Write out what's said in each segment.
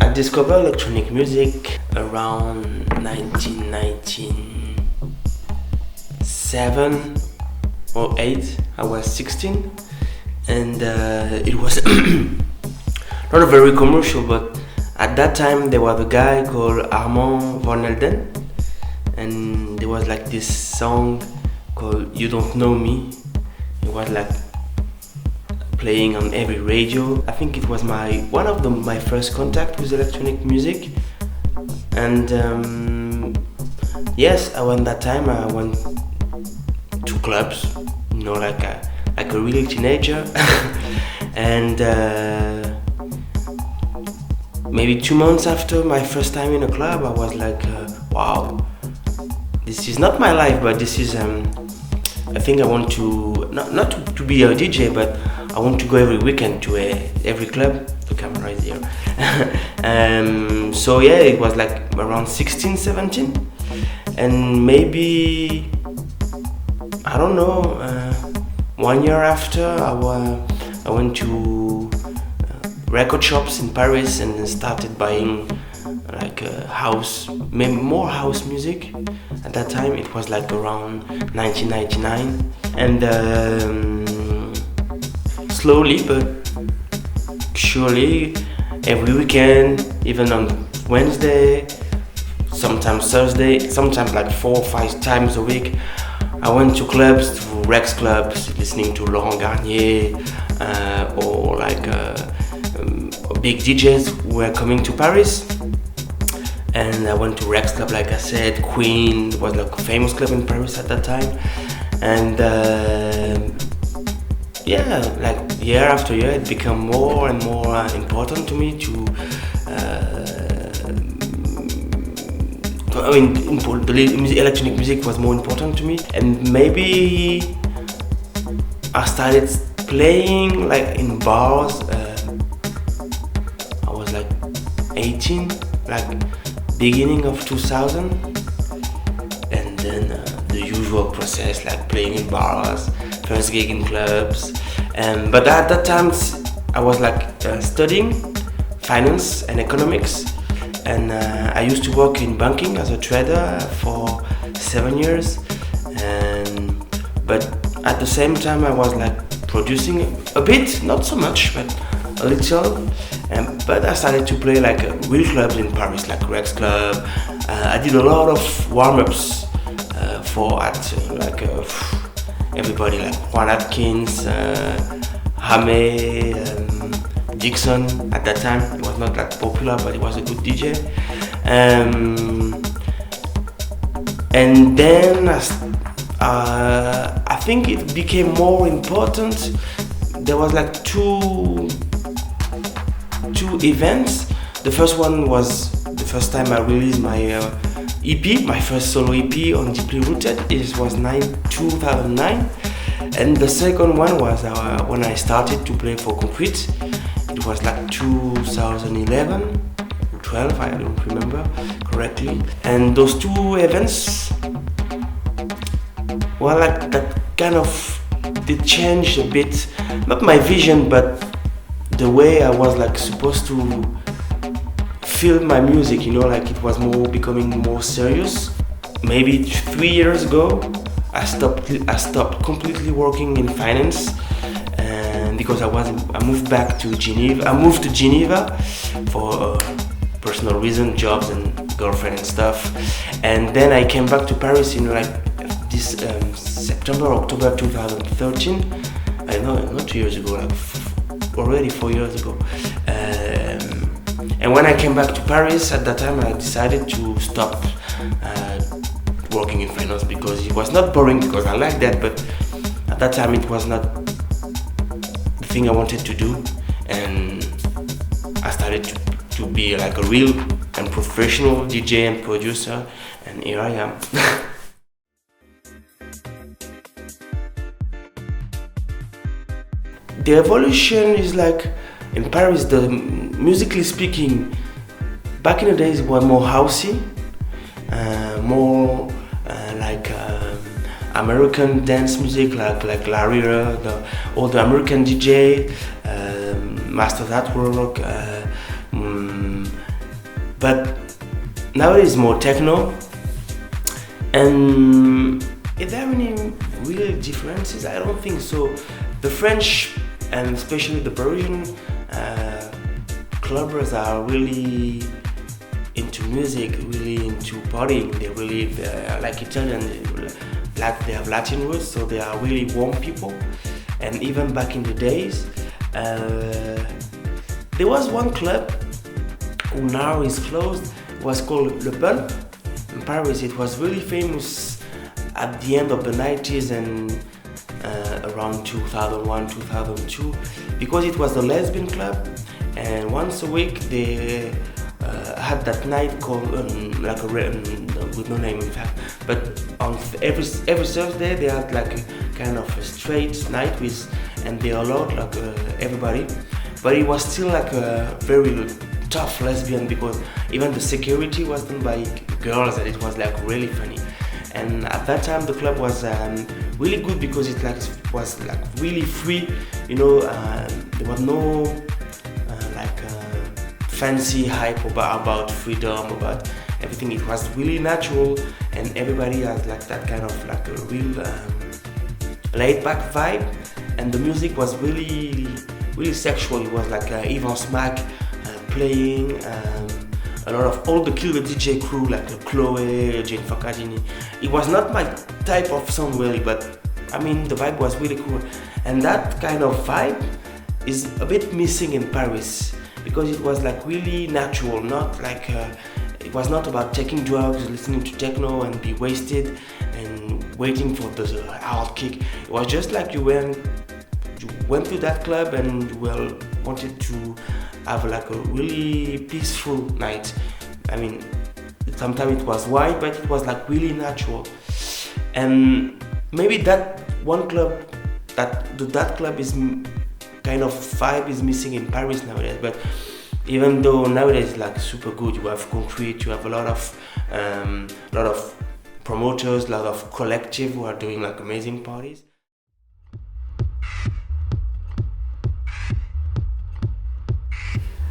I discovered electronic music around 1997 or 8. I was 16, and it was not a very commercial, but at that time there was a guy called Armand Van Elden, and there was like this song called "You Don't Know Me." It was like playing on every radio. I think it was one of my first contact with electronic music, and yes, around that time I went to clubs, like a real teenager, and maybe 2 months after my first time in a club, I was like, wow, this is not my life, but this is I think I want to not to be a DJ, but I want to go every weekend to every club. The camera is here. So yeah, it was like around 16, 17, and maybe I don't know. 1 year after, I went to record shops in Paris and started buying like maybe more house music. At that time, it was like around 1999, and slowly but surely, every weekend, even on Wednesday, sometimes Thursday, sometimes like 4 or 5 times a week, I went to clubs, to Rex clubs, listening to Laurent Garnier, or like big DJs who were coming to Paris. And I went to Rex club, like I said. Queen was like a famous club in Paris at that time. And yeah, like year after year, it became more and more important to me to the electronic music was more important to me, and maybe I started playing like in bars. I was like 18, like beginning of 2000, and then the usual process, like playing in bars, first gig in clubs, but at that time I was like studying finance and economics. And I used to work in banking as a trader for 7 years, but at the same time I was like producing a bit, not so much, but a little. But I started to play like real clubs in Paris, like Rex Club. I did a lot of warm-ups everybody, like Juan Atkins, Hame, Dixon. At that time it was not that popular, but it was a good DJ. And then I think it became more important. There was like two events. The first one was the first time I released my EP, my first solo EP on Deeply Rooted. It was 2009. And the second one was when I started to play for Comprix. It was like 2011, 12, I don't remember correctly. And those two events were like that kind of, they changed a bit, not my vision, but the way I was like supposed to feel my music, like it was becoming more serious. Maybe 3 years ago, I stopped completely working in finance. Because I moved back to Geneva. I moved to Geneva for personal reasons, jobs and girlfriend and stuff. And then I came back to Paris in like this September, October 2013. I know, not 2 years ago, like already 4 years ago. And when I came back to Paris, at that time I decided to stop working in finance, because it was not boring, because I like that, but at that time it was not thing I wanted to do, and I started to be like a real and professional DJ and producer, and here I am. The evolution is like in Paris, musically speaking, back in the days it was more housey, more like American dance music, like Larry, all the American DJ, Masters at Work. But nowadays more techno. And is there any real differences? I don't think so. The French and especially the Parisian clubbers are really into music, really into partying. They're like Italian, they have Latin roots, so they are really warm people. And even back in the days, there was one club who now is closed. It was called Le Pulp in Paris. It was really famous at the end of the 90s and around 2001, 2002, because it was a lesbian club, and once a week they had that night called with no name in fact, but on every Thursday they had like a kind of a straight night and they allowed like everybody, but it was still like a very tough lesbian, because even the security was done by girls, and it was like really funny. And at that time the club was really good because it was like really free, there was no fancy hype about freedom, about everything. It was really natural, and everybody has like that kind of like a real laid back vibe, and the music was really really sexual. It was like Ivan Smack playing, a lot of all the Killer DJ crew like Chloe, Jane Facadini. It was not my type of song really, but I mean the vibe was really cool, and that kind of vibe is a bit missing in Paris, because it was like really natural, not like it was not about taking drugs, listening to techno and be wasted and waiting for the hard kick. It was just like you went to that club and you wanted to have like a really peaceful night. I mean, sometimes it was white, but it was like really natural. And maybe that one club, that club is kind of vibe is missing in Paris nowadays. But even though nowadays like super good, you have Comprix, you have a lot of promoters, a lot of collective who are doing like amazing parties.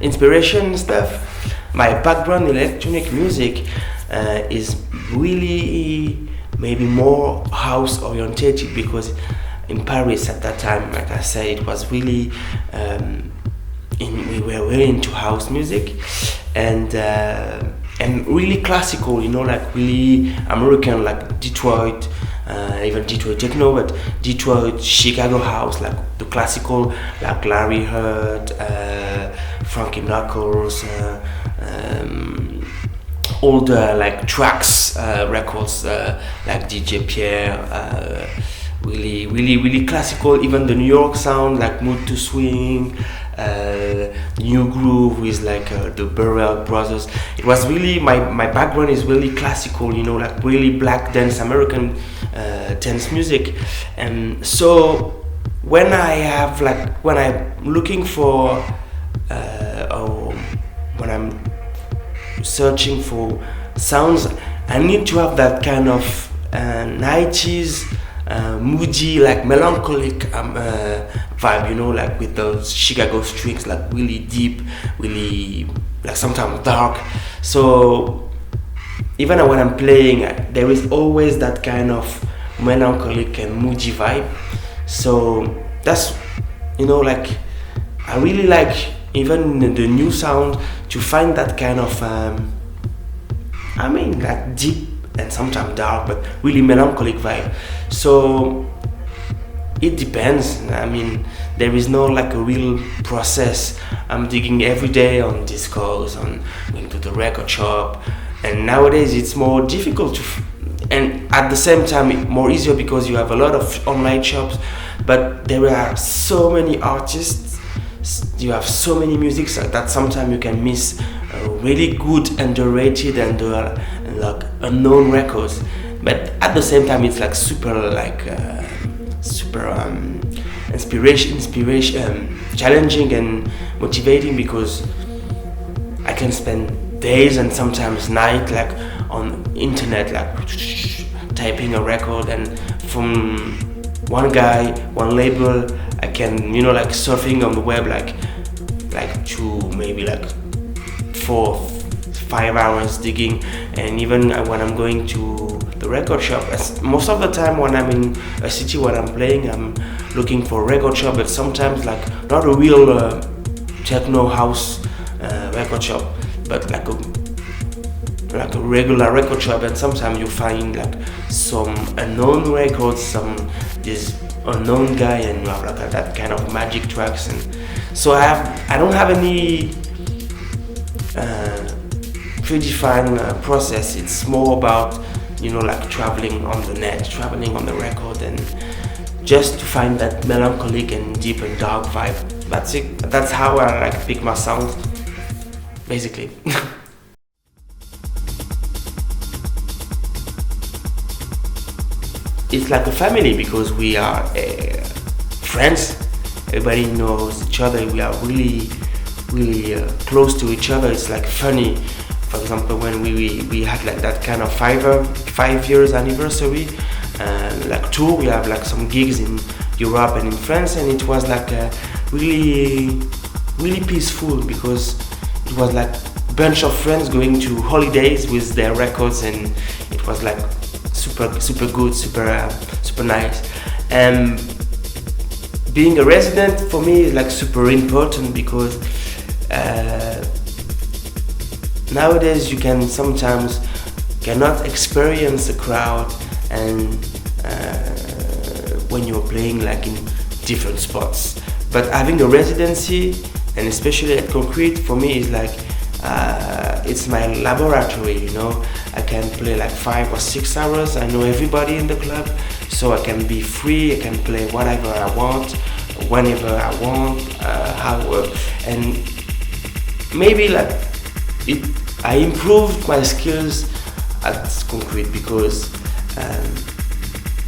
Inspiration stuff. My background in electronic music is really maybe more house orientated, because in Paris at that time, like I said, it was really we were really into house music and really classical, like really American, like Detroit, even Detroit techno, but Detroit, Chicago house, like the classical, like Larry Heard, Frankie Knuckles, all the like tracks, records, like DJ Pierre, really, really, really classical. Even the New York sound, like Mood to Swing, New Groove with like the Burrell Brothers. It was really my background is really classical, like really black dance, American dance music. And so when I'm looking for or when I'm searching for sounds, I need to have that kind of 90s moody, like melancholic vibe, like with those Chicago strings, like really deep, really like sometimes dark. So even when I'm playing, there is always that kind of melancholic and moody vibe. So that's, like I really like even the new sound to find that kind of like deep and sometimes dark, but really melancholic vibe. So it depends. There is no like a real process. I'm digging every day on Discogs, on going to the record shop, and nowadays it's more difficult and at the same time more easier because you have a lot of online shops, but there are so many artists, you have so many music that sometimes you can miss really good, underrated and like unknown records. But at the same time it's like super inspiration, challenging and motivating, because I can spend days and sometimes night like on internet, like typing a record, and from one guy, one label, I can, like surfing on the web, like to maybe like 4-5 hours digging. And even when I'm going to the record shop, most of the time when I'm in a city where I'm playing, I'm looking for a record shop, but sometimes like not a real techno house record shop, but like a regular record shop. And sometimes you find like some unknown records, this unknown guy, and you have like that kind of magic tracks. And so I don't have any predefined process. It's more about like traveling on the net, traveling on the record, and just to find that melancholic and deep and dark vibe. That's it. That's how I like pick my sound, basically. It's like a family because we are friends. Everybody knows each other. We are really close to each other. It's like funny. For example, when we had like that kind of 5 years anniversary like tour, we have like some gigs in Europe and in France, and it was like really peaceful because it was like a bunch of friends going to holidays with their records, and it was like super good, super nice. And being a resident for me is like super important because nowadays you can sometimes cannot experience a crowd and when you're playing like in different spots. But having a residency, and especially at Comprix, for me is like it's my laboratory. I can play like 5 or 6 hours. I know everybody in the club, so I can be free. I can play whatever I want, whenever I want, and maybe like I improved my skills at Comprix because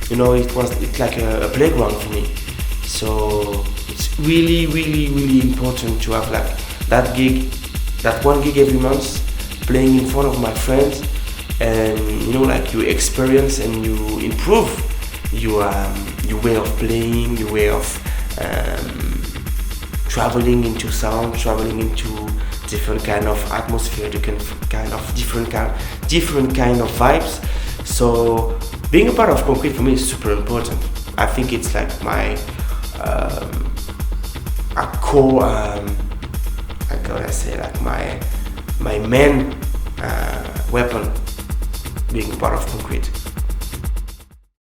it's like a playground for me. So it's really important to have like that one gig every month, playing in front of my friends, and like you experience and you improve your way of playing, your way of traveling into sound, traveling into different kind of atmosphere, different kind of vibes. So being a part of Comprix for me is super important. I think it's like my a core, how can I say, like my main weapon, being part of Comprix.